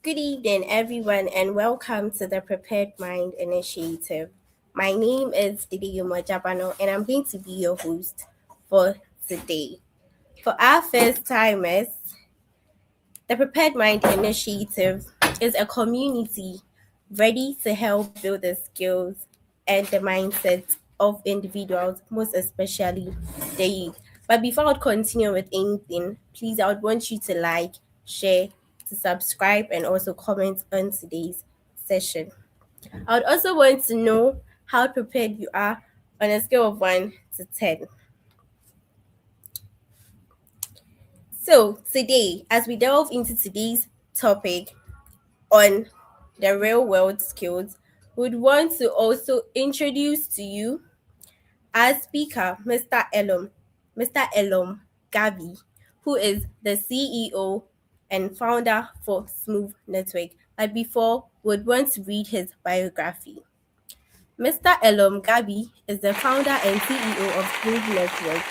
Good evening, everyone, and welcome to the Prepared Mind Initiative. My name is Didiyuma Jabano, and I'm going to be your host for today. For our first timers, the Prepared Mind Initiative is a community ready to help build the skills and the mindset of individuals, most especially the youth. But before I would continue with anything, please, I would want you to like, share, to subscribe, and also comment on today's session. I would also want to know how prepared you are on a scale of 1 to 10. So, today, as we delve into today's topic, on the real world skills, would want to also introduce to you our speaker, Mr. Elom Gavi, who is the CEO and founder for Smooth Network. But before, would want to read his biography. Mr. Elom Gabi is the founder and CEO of Smooth Network,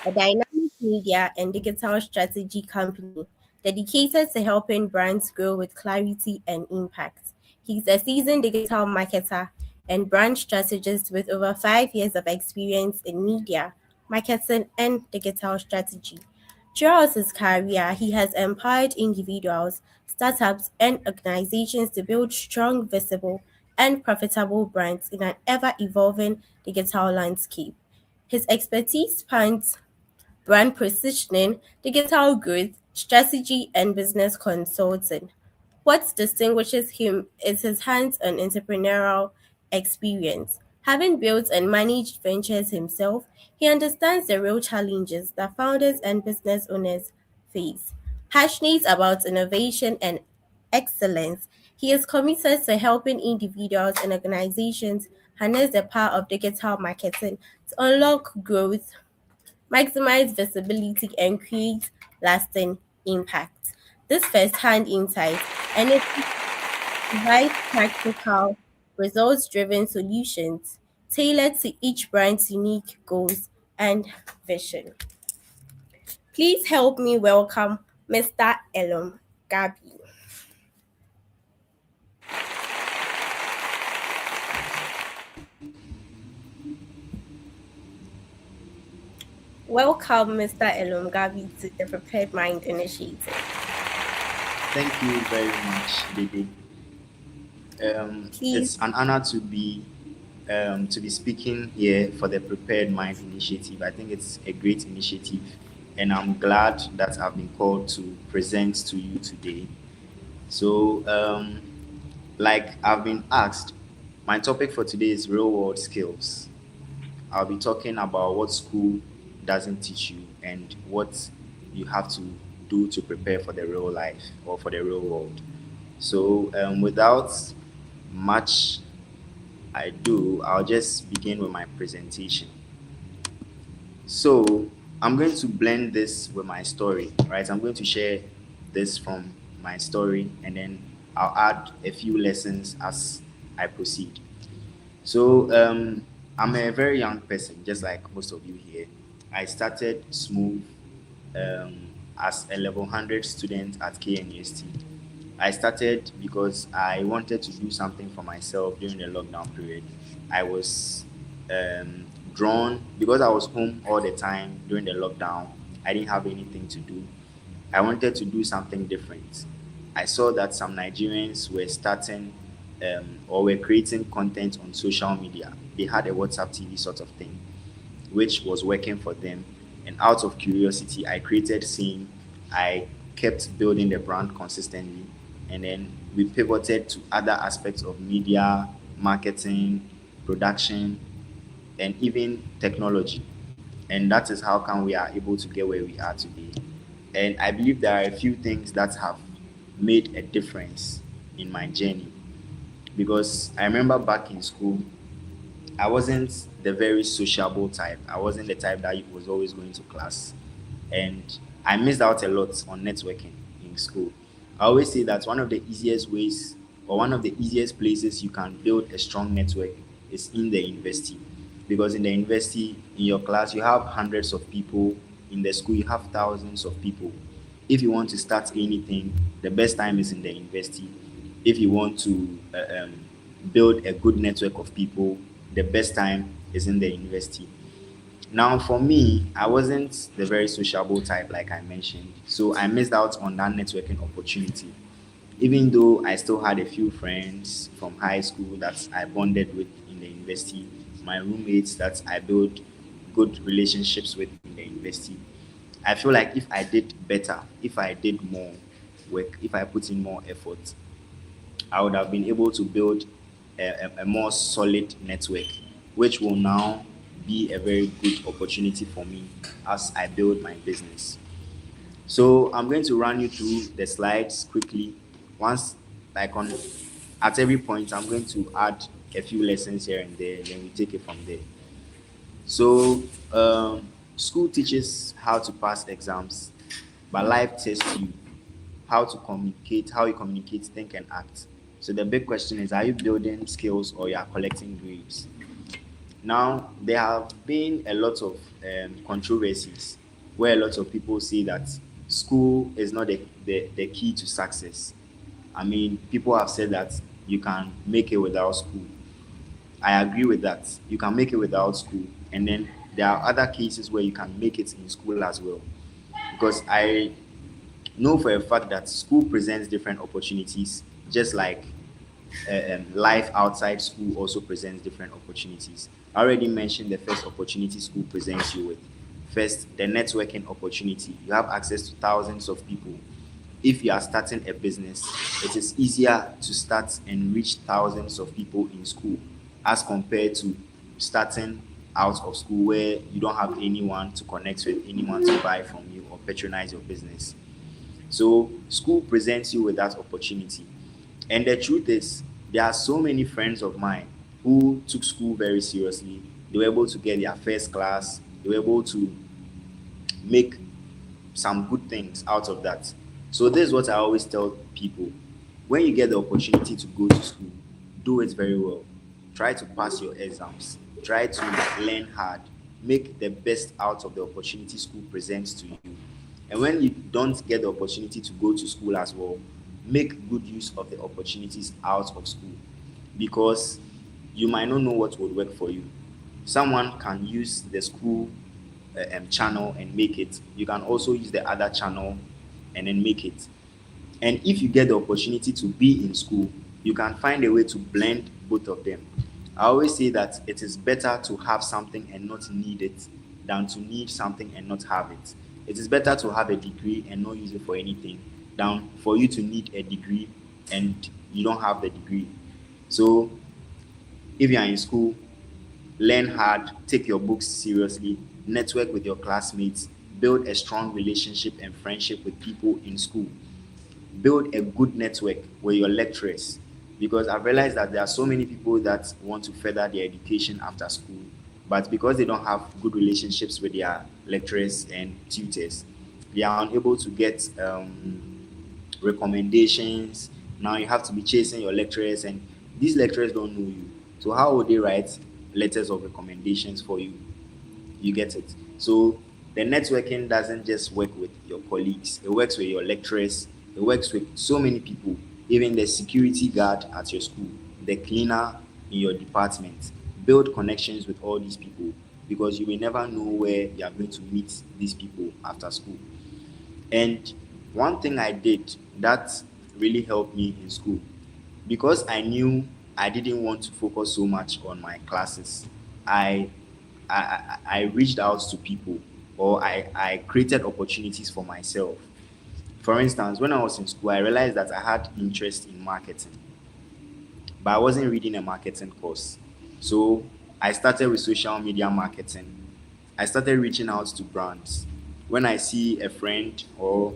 a dynamic media and digital strategy company dedicated to helping brands grow with clarity and impact. He's a seasoned digital marketer and brand strategist with over 5 years of experience in media, marketing, and digital strategy. Throughout his career, he has empowered individuals, startups, and organizations to build strong, visible, and profitable brands in an ever evolving digital landscape. His expertise spans brand positioning, digital growth, strategy, and business consulting. What distinguishes him is his hands on entrepreneurial experience. Having built and managed ventures himself, he understands the real challenges that founders and business owners face. Passionate about innovation and excellence, he is committed to helping individuals and organizations harness the power of digital marketing to unlock growth, maximize visibility, and create lasting impact. This first-hand insight and it provides practical, results-driven solutions tailored to each brand's unique goals and vision. Please help me welcome Mr. Elom Gabi. Welcome, Mr. Elom Gabi, to the Prepared Mind Initiative. Thank you very much, Didi. Please, It's an honor to be speaking here for the Prepared Mind Initiative. I think it's a great initiative, and I'm glad that I've been called to present to you today. So, like I've been asked, my topic for today is real world skills. I'll be talking about what school doesn't teach you and what you have to do to prepare for the real life or for the real world. So, without much ado, I'll just begin with my presentation. So, I'm going to blend this with my story, right? I'm going to share this from my story and then I'll add a few lessons as I proceed. So, I'm a very young person, just like most of you here. I started Smooth as a level 100 student at KNUST. I started because I wanted to do something for myself during the lockdown period. I was drawn because I was home all the time during the lockdown. I didn't have anything to do. I wanted to do something different. I saw that some Nigerians were starting or were creating content on social media. They had a WhatsApp TV sort of thing, which was working for them. And out of curiosity, I created Scene. I kept building the brand consistently. And then we pivoted to other aspects of media, marketing, production, and even technology. And that is how come we are able to get where we are today. And I believe there are a few things that have made a difference in my journey. Because I remember back in school, I wasn't the very sociable type. I wasn't the type that was always going to class. And I missed out a lot on networking in school. I always say that one of the easiest ways or one of the easiest places you can build a strong network is in the university. Because in the university, in your class, you have hundreds of people. In the school, you have thousands of people. If you want to start anything, the best time is in the university. If you want to build a good network of people, the best time is in the university. Now, for me, I wasn't the very sociable type, like I mentioned, so I missed out on that networking opportunity. Even though I still had a few friends from high school that I bonded with in the university, my roommates that I built good relationships with in the university, I feel like if I did better, if I did more work, if I put in more effort, I would have been able to build a more solid network, which will now be a very good opportunity for me as I build my business. So I'm going to run you through the slides quickly. Once, like on at every point, I'm going to add a few lessons here and there, then we take it from there. So, school teaches how to pass exams, but life tests you how you communicate, think, and act. So the big question is: are you building skills or you are collecting grades? Now, there have been a lot of controversies where a lot of people say that school is not the key to success. I mean, people have said that you can make it without school. I agree with that. You can make it without school, and then there are other cases where you can make it in school as well. Because I know for a fact that school presents different opportunities, just like life outside school also presents different opportunities. I already mentioned the first opportunity school presents you with. First, the networking opportunity. You have access to thousands of people. If you are starting a business, it is easier to start and reach thousands of people in school as compared to starting out of school where you don't have anyone to connect with, anyone to buy from you or patronize your business. So school presents you with that opportunity. And the truth is, there are so many friends of mine who took school very seriously. They were able to get their first class. They were able to make some good things out of that. So this is what I always tell people. When you get the opportunity to go to school, do it very well. Try to pass your exams. Try to learn hard. Make the best out of the opportunity school presents to you. And when you don't get the opportunity to go to school as well, make good use of the opportunities out of school because you might not know what would work for you. Someone can use the school channel and make it. You can also use the other channel and then make it. And if you get the opportunity to be in school, you can find a way to blend both of them. I always say that it is better to have something and not need it than to need something and not have it. It is better to have a degree and not use it for anything than for you to need a degree and you don't have the degree. So if you are in school, learn hard, take your books seriously, network with your classmates, build a strong relationship and friendship with people in school. Build a good network with your lecturers because I've realized that there are so many people that want to further their education after school, but because they don't have good relationships with their lecturers and tutors, they are unable to get recommendations. Now you have to be chasing your lecturers, and these lecturers don't know you. So how would they write letters of recommendations for you? You get it. So the networking doesn't just work with your colleagues, it works with your lecturers, it works with so many people, even the security guard at your school, the cleaner in your department. Build connections with all these people because you may never know where you are going to meet these people after school. And one thing I did that really helped me in school, because I knew I didn't want to focus so much on my classes, I I reached out to people or I created opportunities for myself. For instance, when I was in school, I realized that I had interest in marketing, but I wasn't reading a marketing course. So I started with social media marketing. I started reaching out to brands. When I see a friend or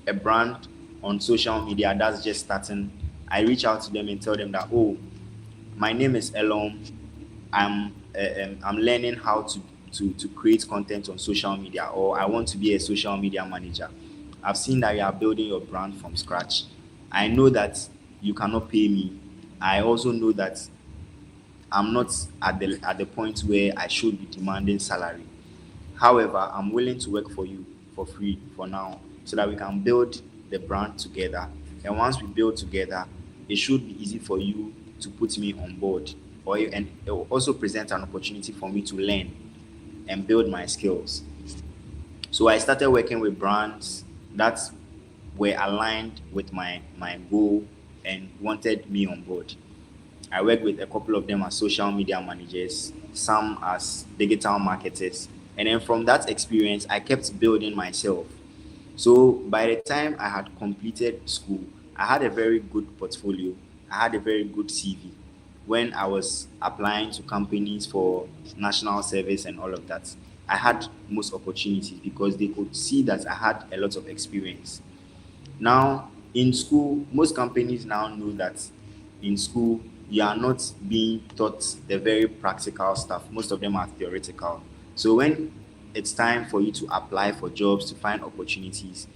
a brand on social media that's just starting, I reach out to them and tell them that, oh, my name is Elom. I'm learning how to create content on social media, or I want to be a social media manager. I've seen that you are building your brand from scratch. I know that you cannot pay me. I also know that I'm not at the point where I should be demanding salary. However, I'm willing to work for you for free for now. so that we can build the brand together. And once we build together, it should be easy for you to put me on board, and it will also present an opportunity for me to learn and build my skills. So I started working with brands that were aligned with my goal and wanted me on board. I worked with a couple of them as social media managers, some as digital marketers. And then from that experience, I kept building myself. So by the time I had completed school, I had a very good portfolio. I had a very good CV when I was applying to companies for national service and all of that. I had most opportunities because they could see that I had a lot of experience. Now, in school, most companies now know that in school you are not being taught the very practical stuff. Most of them are theoretical. So when it's time for you to apply for jobs to find opportunities,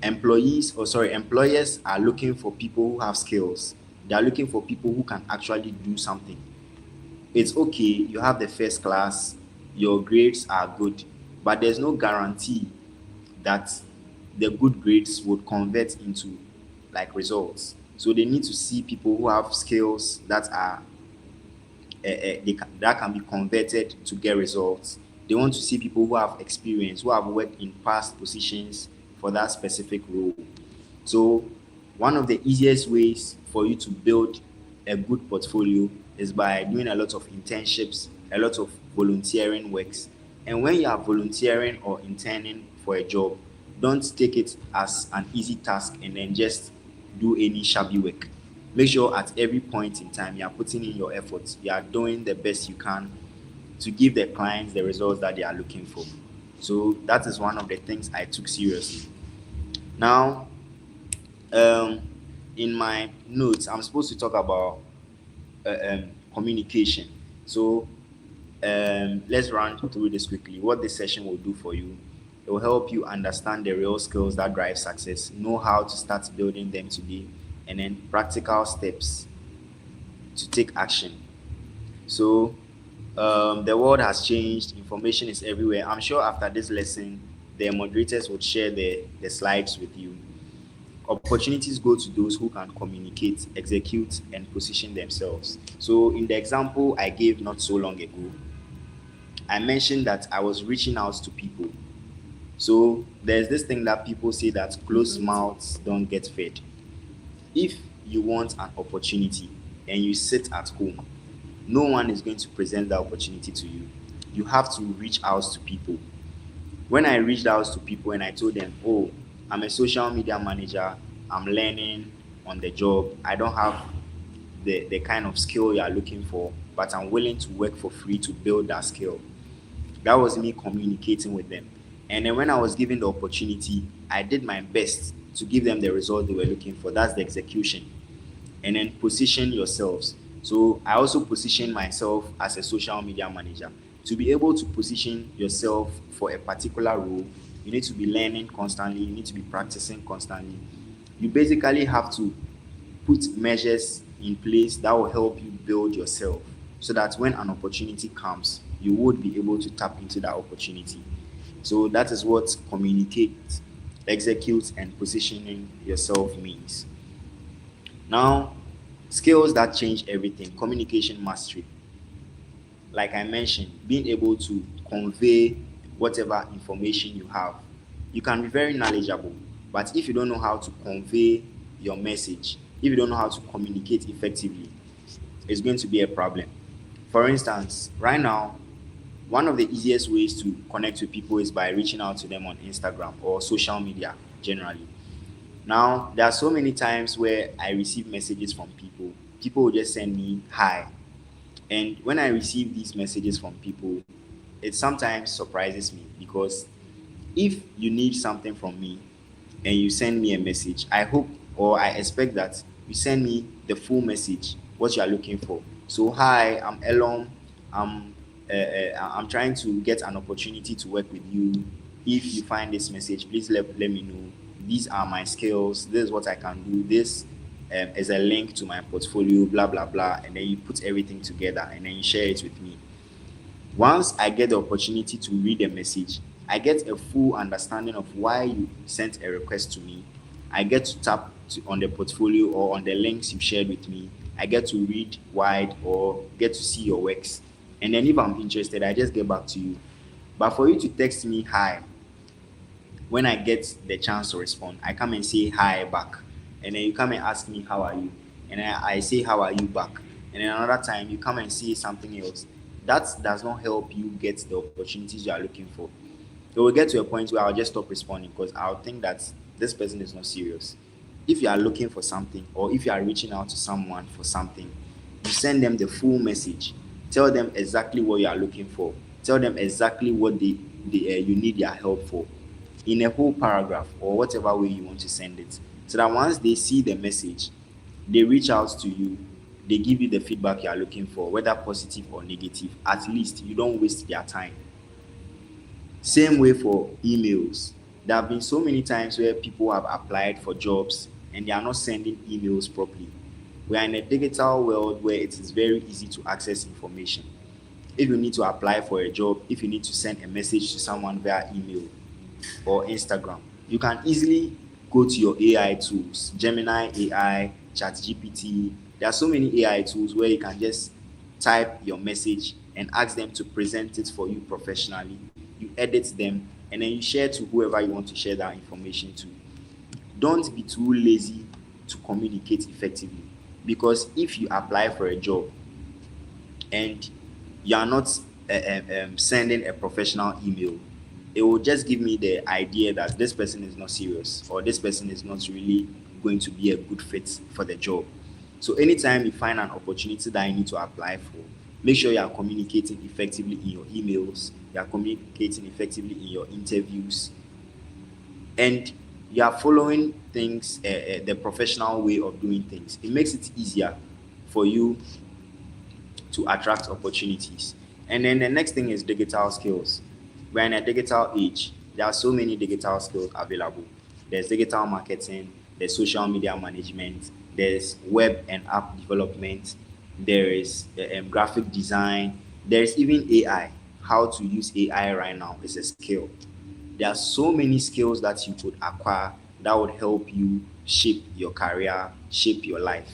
employers are looking for people who have skills. They are looking for people who can actually do something. It's okay, you have the first class, your grades are good, but there's no guarantee that the good grades would convert into like results. So they need to see people who have skills that are that can be converted to get results. They want to see people who have experience, who have worked in past positions for that specific role. So one of the easiest ways for you to build a good portfolio is by doing a lot of internships, a lot of volunteering works. And when you are volunteering or interning for a job, don't take it as an easy task and then just do any shabby work. Make sure at every point in time you are putting in your efforts, you are doing the best you can to give the clients the results that they are looking for. So that is one of the things I took seriously. Now, in my notes, I'm supposed to talk about communication. So let's run through this quickly. What this session will do for you, it will help you understand the real skills that drive success, know how to start building them today, and then practical steps to take action. So the world has changed, information is everywhere. I'm sure after this lesson, the moderators would share the slides with you. Opportunities go to those who can communicate, execute, and position themselves. So in the example I gave not so long ago, I mentioned that I was reaching out to people. So there's this thing that people say that closed mouths don't get fed. If you want an opportunity and you sit at home, no one is going to present that opportunity to you. You have to reach out to people. When I reached out to people and I told them, oh, I'm a social media manager, I'm learning on the job, I don't have the kind of skill you are looking for, but I'm willing to work for free to build that skill. That was me communicating with them. And then when I was given the opportunity, I did my best to give them the result they were looking for. That's the execution. And then position yourselves. So I also position myself as a social media manager. To be able to position yourself for a particular role, you need to be learning constantly, you need to be practicing constantly. You basically have to put measures in place that will help you build yourself so that when an opportunity comes, you would be able to tap into that opportunity. So that is what communicate, execute, and positioning yourself means. Now, skills that change everything, communication mastery. Like I mentioned, being able to convey whatever information you have. You can be very knowledgeable, but if you don't know how to convey your message, if you don't know how to communicate effectively, it's going to be a problem. For instance, right now, one of the easiest ways to connect with people is by reaching out to them on Instagram or social media generally. Now, there are so many times where I receive messages from people. People will just send me hi. And when I receive these messages from people, it sometimes surprises me because if you need something from me and you send me a message, I hope or I expect that you send me the full message, what you are looking for. So, hi, I'm Elon. I'm trying to get an opportunity to work with you. If you find this message, please let me know. These are my skills. This is what I can do. This is a link to my portfolio, blah, blah, blah. And then you put everything together and then you share it with me. Once I get the opportunity to read the message, I get a full understanding of why you sent a request to me. I get to on the portfolio or on the links you shared with me. I get to read wide or get to see your works. And then if I'm interested, I just get back to you. But for you to text me hi, when I get the chance to respond, I come and say hi back. And then you come and ask me, how are you? And then I say, how are you back? And then another time, you come and say something else. That does not help you get the opportunities you are looking for. It will get to a point where I'll just stop responding because I'll think that this person is not serious. If you are looking for something or if you are reaching out to someone for something, you send them the full message. Tell them exactly what you are looking for. Tell them exactly what you need their help for in a whole paragraph or whatever way you want to send it. So that once they see the message, they reach out to you, they give you the feedback you are looking for, whether positive or negative. At least you don't waste their time. Same way for emails. There have been so many times where people have applied for jobs and they are not sending emails properly. We are in a digital world where it is very easy to access information. If you need to apply for a job, if you need to send a message to someone via email or Instagram, you can easily go to your AI tools, Gemini AI, ChatGPT. There are so many AI tools where you can just type your message and ask them to present it for you professionally. You edit them and then you share to whoever you want to share that information to. Don't be too lazy to communicate effectively because if you apply for a job and you are not sending a professional email, it will just give me the idea that this person is not serious or this person is not really going to be a good fit for the job. So anytime you find an opportunity that you need to apply for, make sure you are communicating effectively in your emails, you are communicating effectively in your interviews, and you are following things the professional way of doing things. It makes it easier for you to attract opportunities. And then the next thing is digital skills. We're in a digital age. There are so many digital skills available. There's digital marketing, there's social media management, there's web and app development, there is graphic design, there's even AI. How to use AI right now is a skill. There are so many skills that you could acquire that would help you shape your career, shape your life.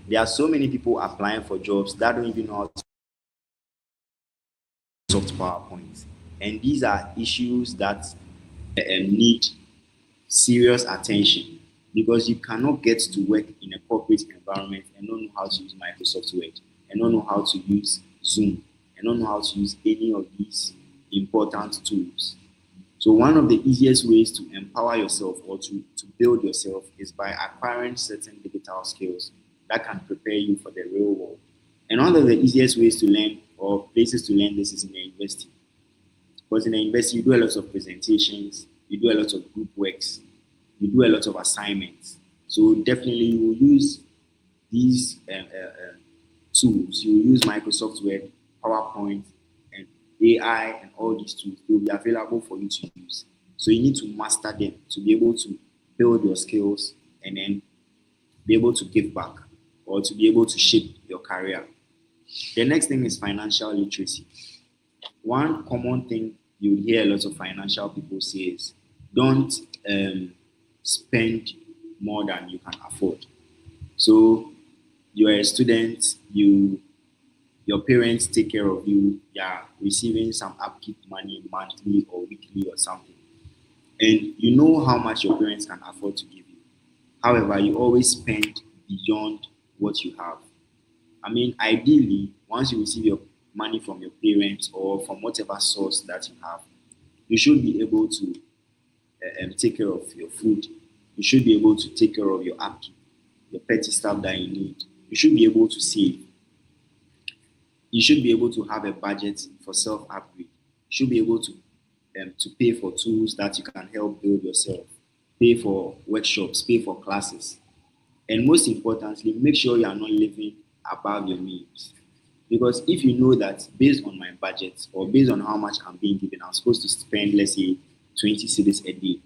There are so many people applying for jobs that don't even know how to soft PowerPoint. And these are issues that need serious attention because you cannot get to work in a corporate environment and don't know how to use Microsoft Word and don't know how to use Zoom and don't know how to use any of these important tools. So one of the easiest ways to empower yourself or to build yourself is by acquiring certain digital skills that can prepare you for the real world. And one of the easiest ways to learn or places to learn this is in the university. Because in the university, you do a lot of presentations, you do a lot of group works, you do a lot of assignments. So definitely you will use these tools. You will use Microsoft Word, PowerPoint, and AI, and all these tools. They will be available for you to use. So you need to master them to be able to build your skills and then be able to give back or to be able to shape your career. The next thing is financial literacy. One common thing you hear a lot of financial people say is don't spend more than you can afford. So you're a student, your parents take care of you, you're receiving some upkeep money monthly or weekly or something. And you know how much your parents can afford to give you. However, you always spend beyond what you have. I mean, ideally, once you receive your money from your parents or from whatever source that you have, you should be able to take care of your food. You should be able to take care of your upkeep, your petty stuff that you need. You should be able to save. You should be able to have a budget for self upgrade. You should be able to pay for tools that you can help build yourself, pay for workshops, pay for classes, and most importantly, make sure you are not living above your means. Because if you know that based on my budget or based on how much I'm being given, I'm supposed to spend, let's say, 20 cities a day,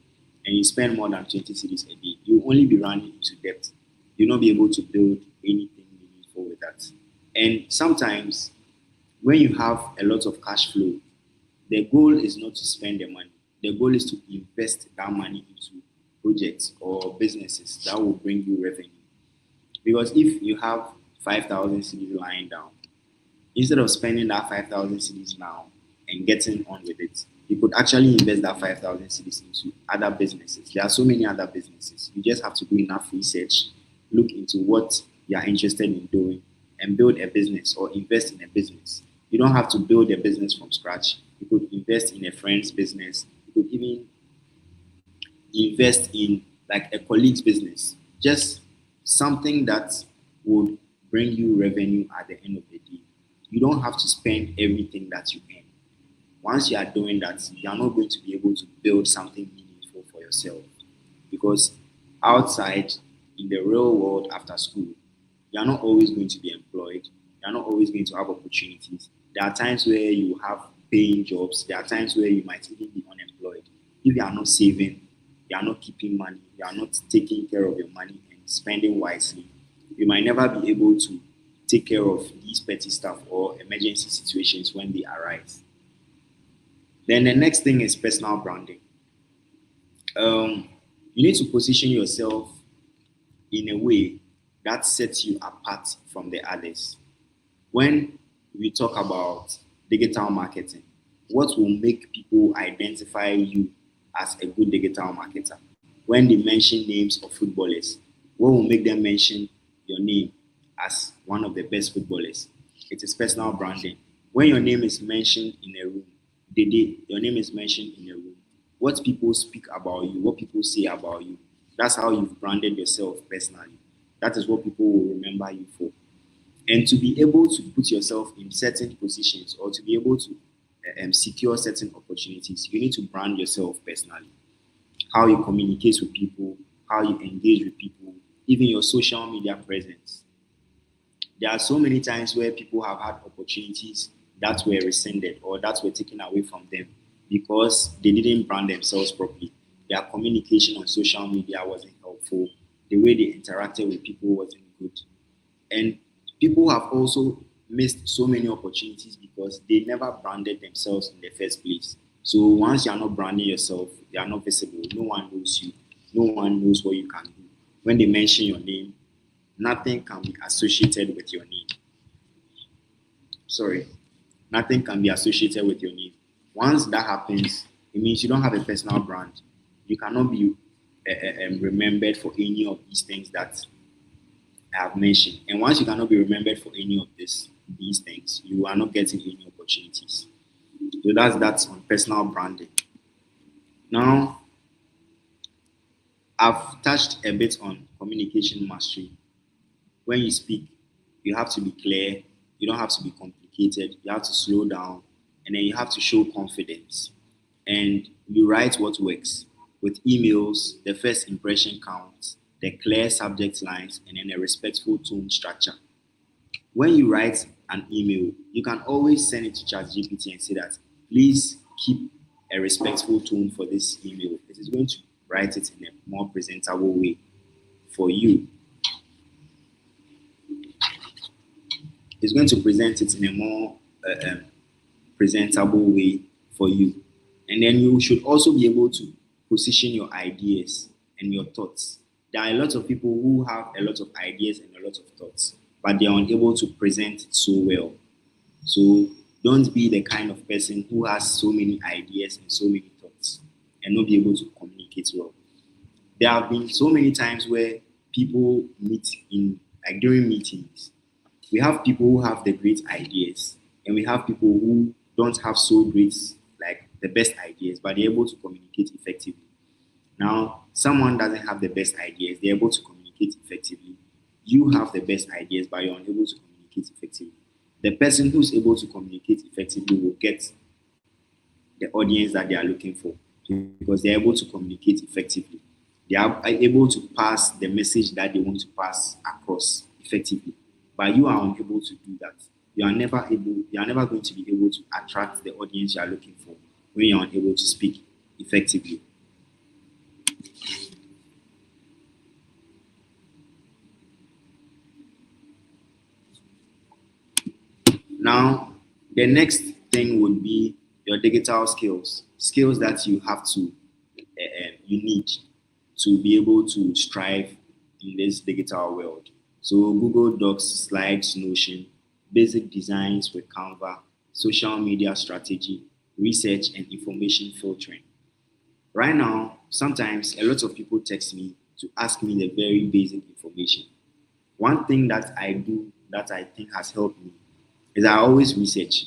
and you spend more than 20 cities a day, you'll only be running into debt. You'll not be able to build anything meaningful with that. And sometimes, when you have a lot of cash flow, The goal is not to spend the money. The goal is to invest that money into projects or businesses that will bring you revenue. Because if you have 5,000 cedis lying down, instead of spending that 5,000 cedis now and getting on with it, you could actually invest that 5,000 cedis into other businesses. There are so many other businesses. You just have to do enough research, look into what you are interested in doing, and build a business or invest in a business. You don't have to build a business from scratch. You could invest in a friend's business. You could even invest in like a colleague's business. Just something that would bring you revenue at the end of the day. You don't have to spend everything that you earn. Once you are doing that, you are not going to be able to build something meaningful for yourself. Because outside in the real world after school, you are not always going to be employed. You are not always going to have opportunities. There are times where you have paying jobs. There are times where you might even be unemployed. If you are not saving, you are not keeping money, you are not taking care of your money and spending wisely, you might never be able to take care of these petty stuff or emergency situations when they arise. Then the next thing is personal branding. You need to position yourself in a way that sets you apart from the others. When we talk about digital marketing, what will make people identify you as a good digital marketer? When they mention names of footballers, what will make them mention your name as one of the best footballers? It is personal branding. When your name is mentioned in a room, the day your name is mentioned in a room, what people speak about you, what people say about you, that's how you've branded yourself personally. That is what people will remember you for. And to be able to put yourself in certain positions or to be able to secure certain opportunities, you need to brand yourself personally. How you communicate with people, how you engage with people, even your social media presence. There are so many times where people have had opportunities that were rescinded or that were taken away from them because they didn't brand themselves properly. Their communication on social media wasn't helpful. The way they interacted with people wasn't good. And people have also missed so many opportunities because they never branded themselves in the first place. So once you are not branding yourself, you are not visible. No one knows you. No one knows what you can do. When they mention your name, nothing can be associated with your name. Sorry, nothing can be associated with your name. Once that happens, it means you don't have a personal brand. You cannot be remembered for any of these things that I have mentioned. And once you cannot be remembered for any of these things, you are not getting any opportunities. So that's on personal branding. Now, I've touched a bit on communication mastery. When you speak, you have to be clear. You don't have to be complicated. You have to slow down, and then you have to show confidence. And you write what works. With emails, the first impression counts, the clear subject lines, and then a respectful tone structure. When you write an email, you can always send it to ChatGPT and say that, please keep a respectful tone for this email. It is going to write it in a more presentable way for you. It's going to present it in a more presentable way for you. And then you should also be able to position your ideas and your thoughts. There are a lot of people who have a lot of ideas and a lot of thoughts, but they are unable to present it so well. So don't be the kind of person who has so many ideas and so many thoughts and not be able to communicate well. There have been so many times where people meet in like during meetings. We have people who have the great ideas, and we have people who don't have so great like the best ideas, but they're able to communicate effectively. Now, someone doesn't have the best ideas, they're able to communicate effectively. You have the best ideas, but you're unable to communicate effectively. The person who's able to communicate effectively will get the audience that they are looking for because they're able to communicate effectively. They are able to pass the message that they want to pass across effectively. But you are unable to do that. You are never going to be able to attract the audience you are looking for when you're unable to speak effectively. Now, the next thing would be your digital skills that you have to you need to be able to strive in this digital world. So Google Docs, Slides, Notion, basic designs with Canva, social media strategy, research and information filtering. Right now, sometimes a lot of people text me to ask me the very basic information. One thing that I do that I think has helped me is I always research.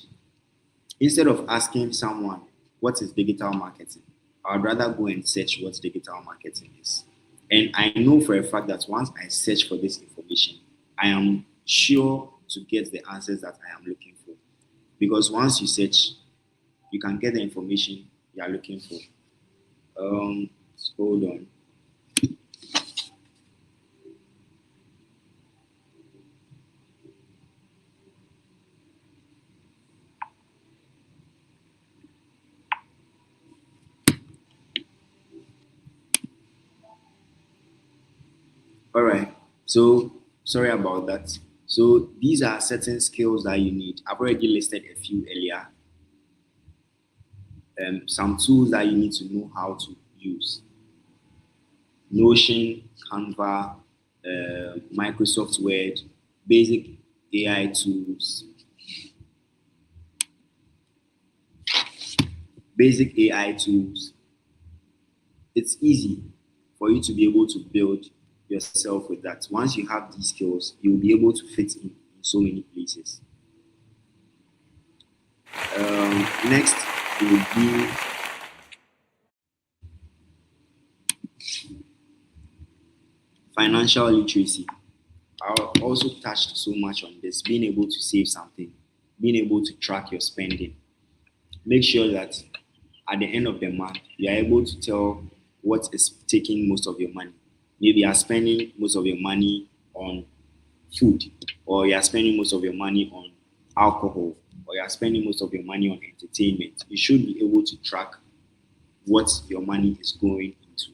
Instead of asking someone what is digital marketing, I'd rather go and search what digital marketing is. And I know for a fact that once I search for this information, I am sure to get the answers that I am looking for. Because once you search, you can get the information you are looking for. Um, hold on. All right. So sorry about that. So these are certain skills that you need. I've already listed a few earlier. Some tools that you need to know how to use: Notion, Canva, Microsoft Word, basic AI tools, basic AI tools. It's easy for you to be able to build yourself with that. Once you have these skills, you'll be able to fit in so many places. Next will be financial literacy. I also touched so much on this, being able to save something, being able to track your spending. Make sure that at the end of the month, you are able to tell what is taking most of your money. Maybe you are spending most of your money on food, or you are spending most of your money on alcohol, or you are spending most of your money on entertainment. You should be able to track what your money is going into.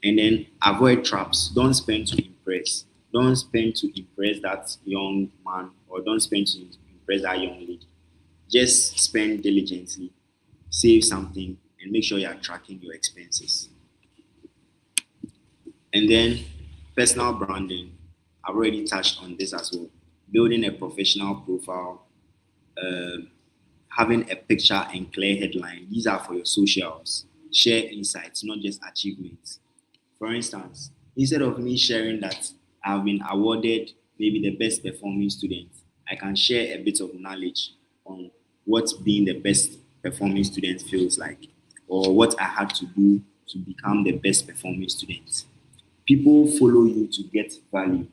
And then avoid traps. Don't spend to impress. Don't spend to impress that young man, or don't spend to impress that young lady. Just spend diligently, save something, and make sure you are tracking your expenses. And then personal branding. I've already touched on this as well. Building a professional profile, um, having a picture and clear headline. These are for your socials. Share insights, not just achievements. For instance, instead of me sharing that I've been awarded maybe the best performing student, I can share a bit of knowledge on what being the best performing student feels like, or what I had to do to become the best performing student. People follow you to get value.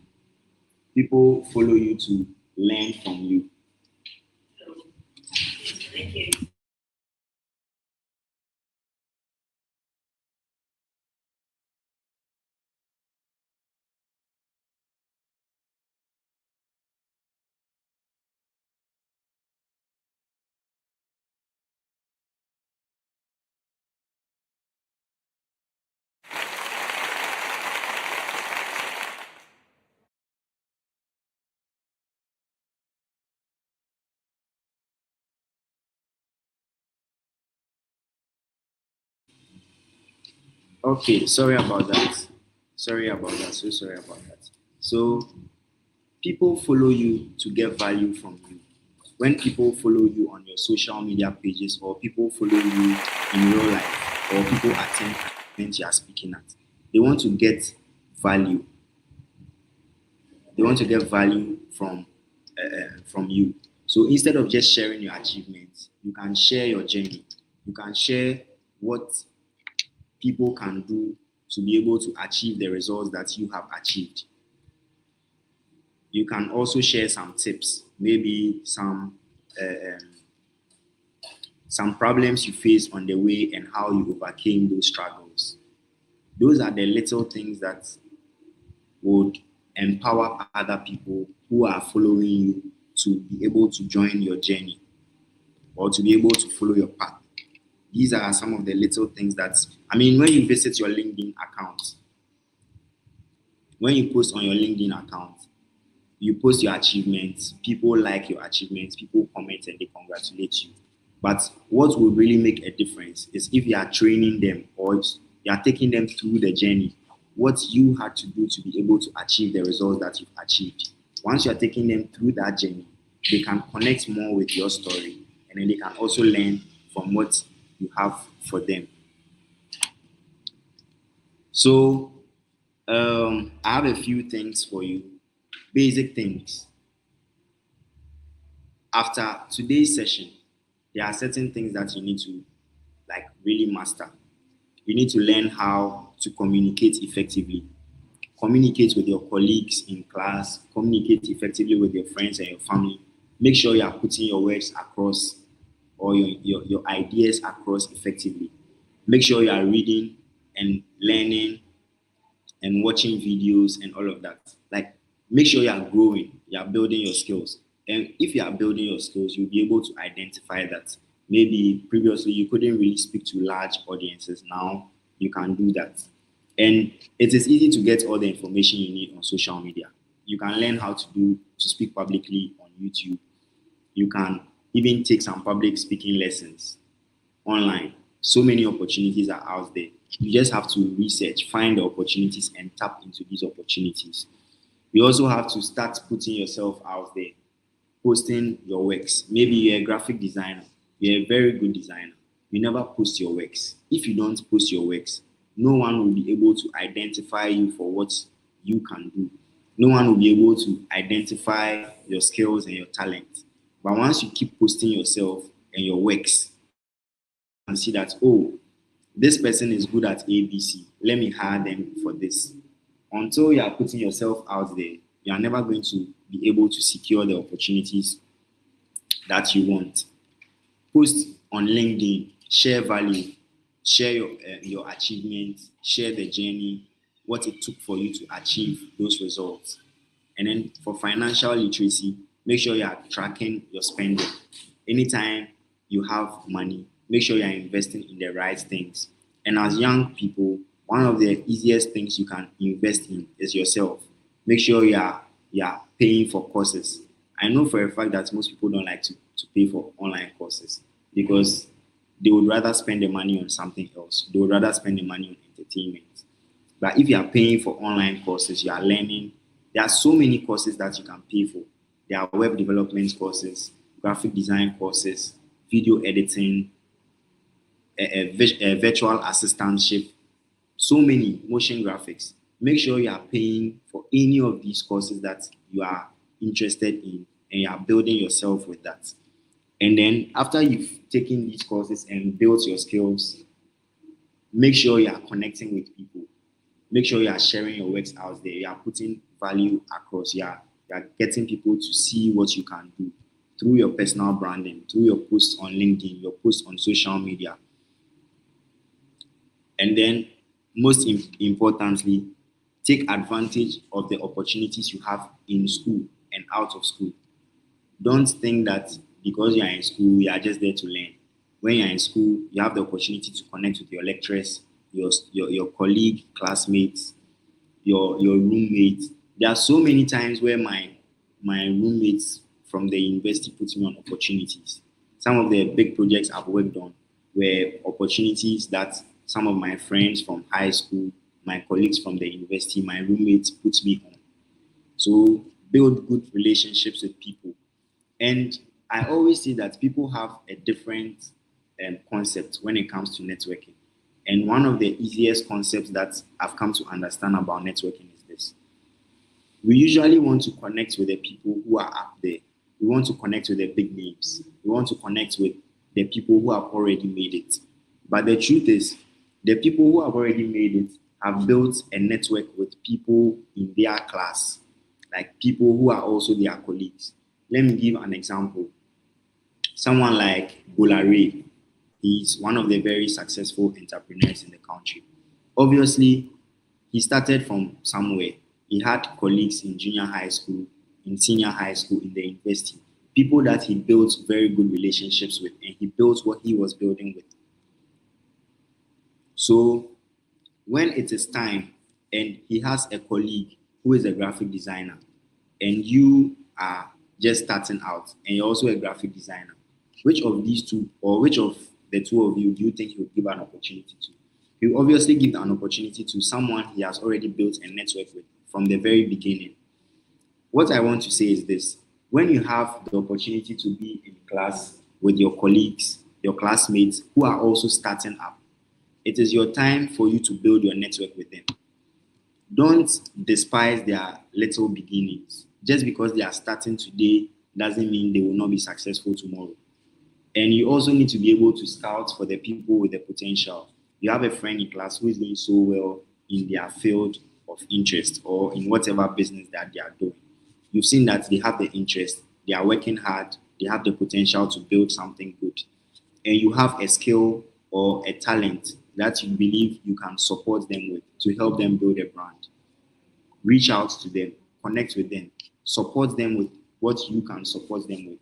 People follow you to learn from you. Okay, sorry about that. Sorry about that. So sorry about that. So people follow you to get value from you. When people follow you on your social media pages, or people follow you in real life, or people attend events you are speaking at, they want to get value. They want to get value from you. So instead of just sharing your achievements, you can share your journey. You can share what people can do to be able to achieve the results that you have achieved. You can also share some tips, maybe some problems you faced on the way and how you overcame those struggles. Those are the little things that would empower other people who are following you to be able to join your journey, or to be able to follow your path. These are some of the little things that, I mean, when you visit your LinkedIn account, when you post on your LinkedIn account, you post your achievements, people like your achievements, people comment and they congratulate you. But what will really make a difference is if you are training them or you are taking them through the journey, what you had to do to be able to achieve the results that you've achieved. Once you are taking them through that journey, they can connect more with your story, and then they can also learn from what you have for them. So, I have a few things for you, basic things. After today's session, there are certain things that you need to like really master. You need to learn how to communicate effectively. Communicate with your colleagues in class, communicate effectively with your friends and your family. Make sure you are putting your words across or your ideas across effectively. Make sure you are reading and learning and watching videos and all of that. Like, make sure you are growing, you are building your skills. And if you are building your skills, you'll be able to identify that maybe previously you couldn't really speak to large audiences. Now you can do that. And it is easy to get all the information you need on social media. You can learn how to speak publicly on YouTube. You can even take some public speaking lessons online. So many opportunities are out there. You just have to research, find the opportunities, and tap into these opportunities. You also have to start putting yourself out there, posting your works. Maybe you're a graphic designer, you're a very good designer. You never post your works. If you don't post your works, no one will be able to identify you for what you can do. No one will be able to identify your skills and your talent. But once you keep posting yourself and your works, and see that, oh, this person is good at ABC. Let me hire them for this. Until you are putting yourself out there, you are never going to be able to secure the opportunities that you want. Post on LinkedIn, share value, share your achievements, share the journey, what it took for you to achieve those results. And then for financial literacy, make sure you are tracking your spending. Anytime you have money, make sure you are investing in the right things. And as young people, one of the easiest things you can invest in is yourself. Make sure you are paying for courses. I know for a fact that most people don't like to pay for online courses because they would rather spend the money on something else. They would rather spend the money on entertainment. But if you are paying for online courses, you are learning. There are so many courses that you can pay for. There are web development courses, graphic design courses, video editing, a virtual assistantship, so many motion graphics. Make sure you are paying for any of these courses that you are interested in and you are building yourself with that. And then after you've taken these courses and built your skills, make sure you are connecting with people. Make sure you are sharing your works out there. You are putting value across. You are getting people to see what you can do through your personal branding, through your posts on LinkedIn, your posts on social media. And then, most importantly, take advantage of the opportunities you have in school and out of school. Don't think that because you are in school, you are just there to learn. When you are in school, you have the opportunity to connect with your lecturers, your colleague, classmates, your roommates. There are so many times where my roommates from the university put me on opportunities. Some of the big projects I've worked on were opportunities that some of my friends from high school, my colleagues from the university, my roommates put me on. So build good relationships with people. And I always say that people have a different concept when it comes to networking. And one of the easiest concepts that I've come to understand about networking is this: we usually want to connect with the people who are up there. We want to connect with the big names. We want to connect with the people who have already made it. But the truth is, the people who have already made it have built a network with people in their class, like people who are also their colleagues. Let me give an example. Someone like Bolare, he's one of the very successful entrepreneurs in the country. Obviously, he started from somewhere. He had colleagues in junior high school, in senior high school, in the university, people that he built very good relationships with, and he built what he was building with. So when it is time and he has a colleague who is a graphic designer, and you are just starting out and you're also a graphic designer, Which of these two, or which of the two of you do you think he will give an opportunity to? He will obviously give an opportunity to someone he has already built a network with from the very beginning. What I want to say is this: when you have the opportunity to be in class with your colleagues, your classmates who are also starting up, it is your time for you to build your network with them. Don't despise their little beginnings. Just because they are starting today doesn't mean they will not be successful tomorrow. And you also need to be able to scout for the people with the potential. You have a friend in class who is doing so well in their field of interest or in whatever business that they are doing. You've seen that they have the interest, they are working hard, they have the potential to build something good. And you have a skill or a talent that you believe you can support them with to help them build a brand. Reach out to them, connect with them, support them with what you can support them with.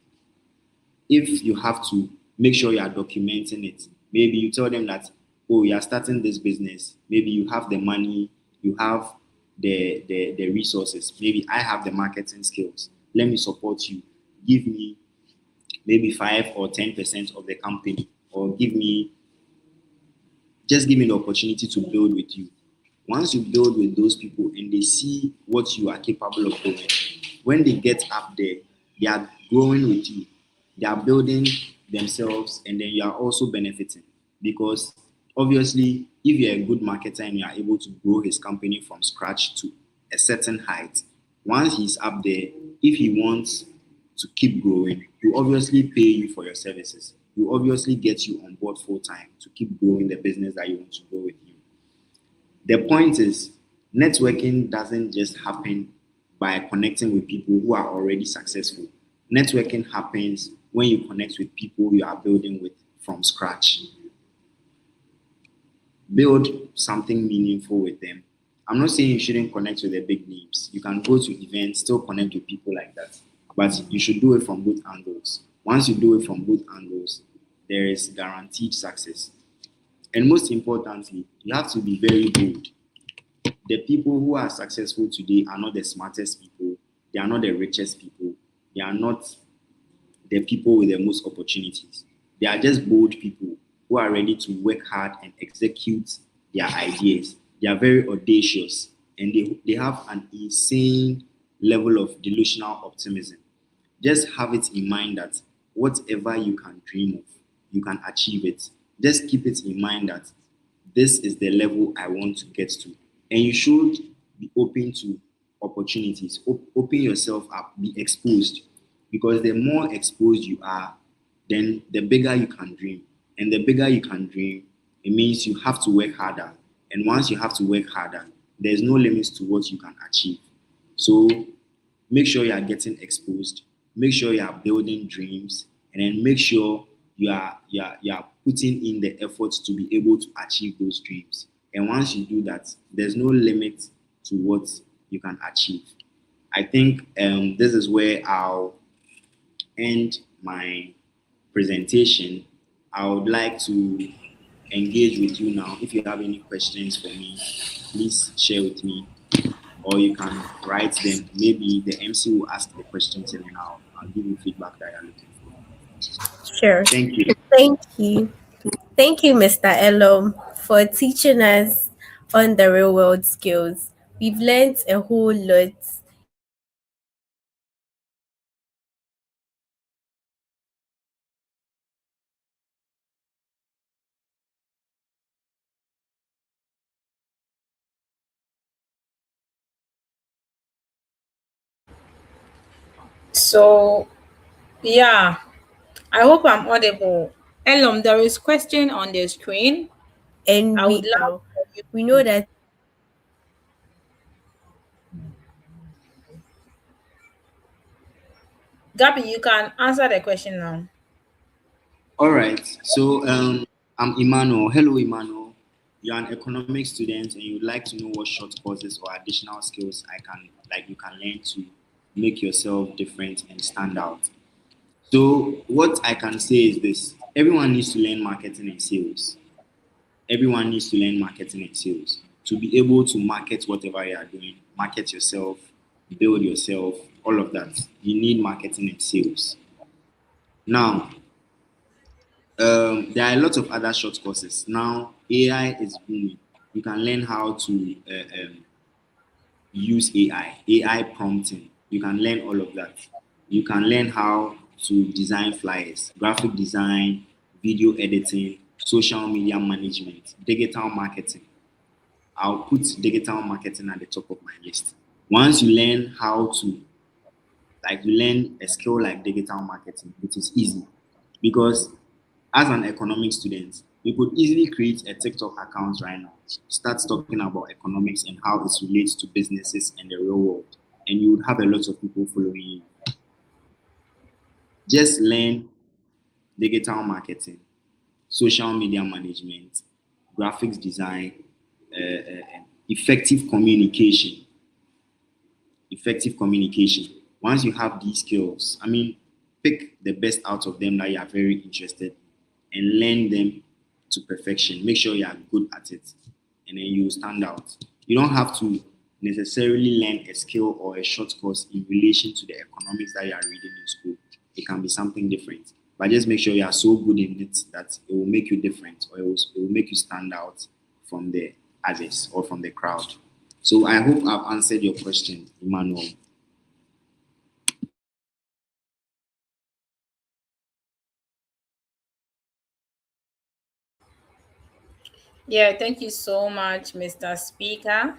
If you have to, make sure you are documenting it. Maybe you tell them that, oh, you are starting this business. Maybe you have the money, you have the resources. Maybe I have the marketing skills. Let me support you. Give me maybe 5 or 10% of the company, or just give me the opportunity to build with you. Once you build with those people and they see what you are capable of doing, when they get up there, they are growing with you. They are building themselves, and then you are also benefiting. Because obviously, if you're a good marketer and you are able to grow his company from scratch to a certain height, once he's up there, if he wants to keep growing, he obviously pay you for your services. He obviously get you on board full time to keep growing the business that you want to grow with him. The point is, networking doesn't just happen by connecting with people who are already successful. Networking happens when you connect with people you are building with from scratch. Build something meaningful with them. I'm not saying you shouldn't connect with the big names. You can go to events, still connect with people like that. But you should do it from both angles. Once you do it from both angles, there is guaranteed success. And most importantly, you have to be very bold. The people who are successful today are not the smartest people. They are not the richest people. They are not the people with the most opportunities. They are just bold people who are ready to work hard and execute their ideas. They are very audacious, and they have an insane level of delusional optimism. Just have it in mind that whatever you can dream of, you can achieve it. Just keep it in mind that this is the level I want to get to. And you should be open to opportunities. Open yourself up, be exposed. Because the more exposed you are, then the bigger you can dream. And the bigger you can dream, it means you have to work harder. And once you have to work harder, there's no limits to what you can achieve. So make sure you are getting exposed, make sure you are building dreams, and then make sure you are putting in the efforts to be able to achieve those dreams. And once you do that, there's no limit to what you can achieve. I think this is where I'll end my presentation. I would like to engage with you now. If you have any questions for me, please share with me, or you can write them. Maybe the MC will ask the questions and then I'll give you feedback that you're looking for. Sure. Thank you. Thank you. Thank you, Mr. Elom, for teaching us on the real world skills. We've learned a whole lot. So yeah, I hope I'm audible. Elom, there is question on the screen. And I would we love are. for you. We know that Gabby, you can answer the question now. All right. So I'm Emmanuel. Hello, Emmanuel. You're an economics student and you'd like to know what short courses or additional skills you can learn to make yourself different and stand out. So what I can say is this: everyone needs to learn marketing and sales. Everyone needs to learn marketing and sales to be able to market whatever you are doing, market yourself, build yourself, all of that. You need marketing and sales. Now, There are a lot of other short courses. Now AI is booming. You can learn how to use AI prompting. You can learn all of that. You can learn how to design flyers, graphic design, video editing, social media management, digital marketing. I'll put digital marketing at the top of my list. Once you learn how to, like, you learn a skill like digital marketing, it is easy because as an economic student, you could easily create a TikTok account right now, start talking about economics and how it relates to businesses and the real world, and you would have a lot of people following you. Just learn digital marketing, social media management, graphics design, effective communication. Effective communication. Once you have these skills, I mean, pick the best out of them that you are very interested in and learn them to perfection. Make sure you are good at it, and then you will stand out. You don't have to necessarily learn a skill or a short course in relation to the economics that you are reading in school. It can be something different, but just make sure you are so good in it that it will make you different, or it will make you stand out from the others or from the crowd. So I hope I've answered your question, Emmanuel. Yeah, thank you so much, Mr. Speaker.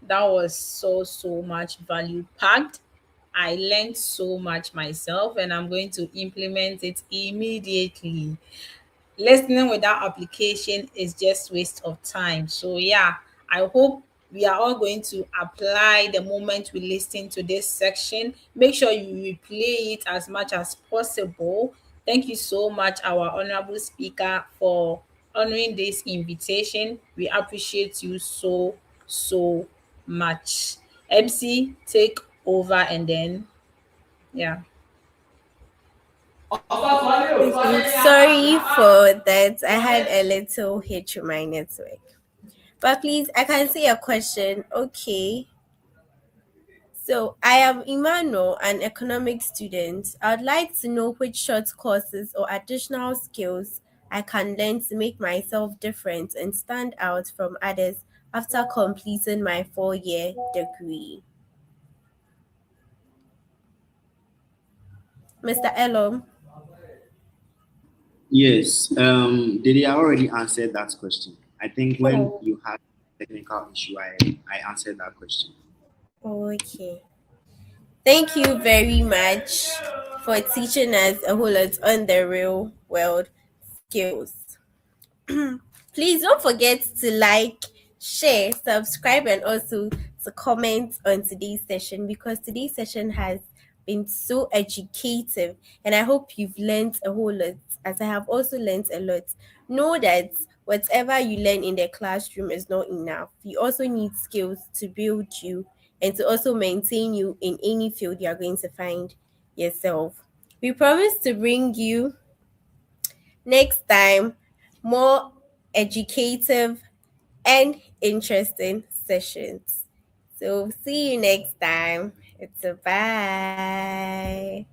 That was so much value packed. I learned so much myself and I'm going to implement it immediately. Listening without application is just waste of time. So yeah, I hope we are all going to apply the moment we listen to this section. Make sure you replay it as much as possible. Thank you so much, our honorable speaker, for honoring this invitation. We appreciate you so much. MC, take over and then yeah. Okay, sorry for that. I had a little hitch with my network. But please, I can see a question. Okay. So, I am Emmanuel, an economic student. I would like to know which short courses or additional skills I can learn to make myself different and stand out from others after completing my 4 year degree. Mr. Elom. Yes, did I already answered that question? I think when Oh, you had technical issue, I answered that question. Okay. Thank you very much for teaching us a whole lot on the real world skills. Please don't forget to like, share, subscribe, and also to comment on today's session because today's session has been so educative and I hope you've learned a whole lot as I have also learned a lot. Know that whatever you learn in the classroom is not enough. You also need skills to build you and to also maintain you in any field you are going to find yourself. We promise to bring you next time more educative and interesting sessions. So see you next time. It's a bye.